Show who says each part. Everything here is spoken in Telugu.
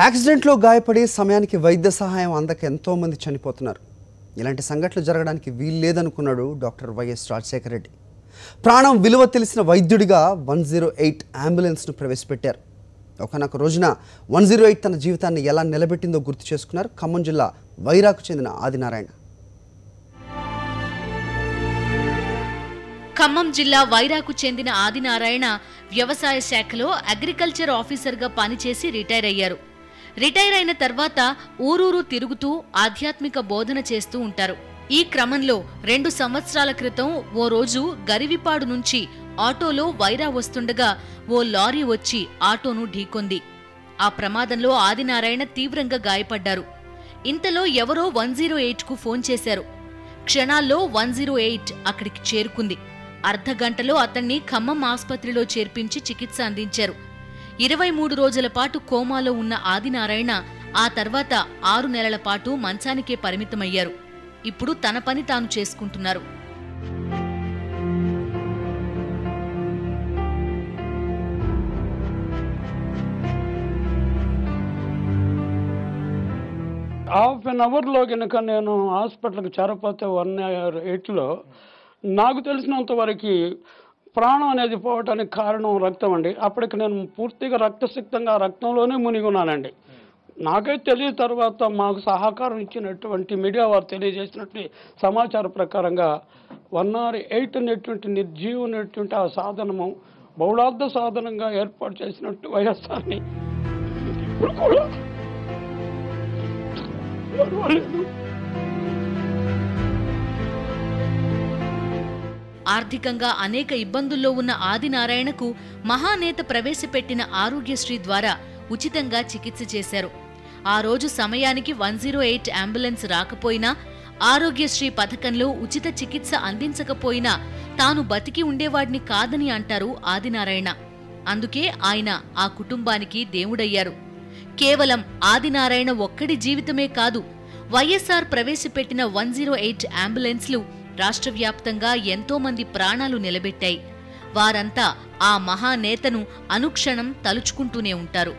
Speaker 1: యాక్సిడెంట్లో గాయపడి సమయానికి వైద్య సహాయం అందక ఎంతో మంది చనిపోతున్నారు. ఇలాంటి సంఘటనలు జరగడానికి వీలు లేదనుకున్నాడు డాక్టర్ వైఎస్ రాజశేఖర రెడ్డి. ప్రాణం విలువ తెలిసిన వైద్యుడిగా 108 అంబులెన్స్ను ప్రవేశపెట్టారు. ఒకనొక రోజున 108 తన జీవితాన్ని ఎలా నిలబెట్టిందో గుర్తు చేసుకున్నారు ఖమ్మం జిల్లా వైరాకు చెందిన ఆదినారాయణ.
Speaker 2: ఖమ్మం జిల్లా వైరాకు చెందిన ఆదినారాయణ వ్యవసాయ శాఖలో అగ్రికల్చర్ ఆఫీసర్గా పనిచేసి రిటైర్ అయ్యారు. రిటైర్ అయిన తర్వాత ఊరూరు తిరుగుతూ ఆధ్యాత్మిక బోధన చేస్తూ ఉంటారు. ఈ క్రమంలో 2 సంవత్సరాల క్రితం ఓ రోజు గరివిపాడు నుంచి ఆటోలో వైరా వస్తుండగా ఓ లారీ వచ్చి ఆటోను ఢీకొంది. ఆ ప్రమాదంలో ఆదినారాయణ తీవ్రంగా గాయపడ్డారు. ఇంతలో ఎవరో 108కు ఫోన్ చేశారు. క్షణాల్లో 108 అక్కడికి చేరుకుంది. అర్ధగంటలో అతన్ని ఖమ్మం ఆసుపత్రిలో చేర్పించి చికిత్స అందించారు. 23 రోజుల పాటు కోమాలో ఉన్న ఆదినారాయణ ఆ తర్వాత 6 నెలల పాటు మంచానికే పరిమితమయ్యారు. ఇప్పుడు తన పని తాను చేసుకుంటున్నారు.
Speaker 3: హాఫ్ అన్ అవర్లో కనుక నేను హాస్పిటల్కి చేరపోతే 108లో నాకు తెలిసినంత వరకు ప్రాణం అనేది పోవటానికి కారణం రక్తం అండి. అప్పటికి నేను పూర్తిగా రక్తసిక్తంగా రక్తంలోనే మునిగి ఉన్నానండి. నాకైతే తెలియని తర్వాత మాకు సహకారం ఇచ్చినటువంటి మీడియా వారు తెలియజేసినట్టు సమాచారం ప్రకారంగా 108 అనేటువంటి నిర్జీవమైనటువంటి ఆ సాధనము బహుళార్థ సాధనంగా ఏర్పాటు చేసినట్టు వైఎస్ఆర్ని ఇప్పుడు కూడా
Speaker 2: ఆర్థికంగా అనేక ఇబ్బందుల్లో ఉన్న ఆదినారాయణకు మహానేత ప్రవేశపెట్టిన ఆరోగ్యశ్రీ ద్వారా ఉచితంగా చికిత్స చేశారు. ఆ రోజు సమయానికి 108 అంబులెన్స్ రాకపోయినా, ఆరోగ్యశ్రీ పథకంలో ఉచిత చికిత్స అందించకపోయినా తాను బతికి ఉండేవాడిని కాదని అంటారు ఆదినారాయణ. అందుకే ఆయన ఆ కుటుంబానికి దేవుడయ్యారు. కేవలం ఆదినారాయణ ఒక్కడి జీవితమే కాదు, వైఎస్ఆర్ ప్రవేశపెట్టిన 108 అంబులెన్స్లు రాష్ట్ర వ్యాప్తంగా ఎంతో మంది ప్రాణాలు నిలబెట్టాయి. వారంతా ఆ మహానేతను అనుక్షణం తలుచుకుంటూనే ఉంటారు.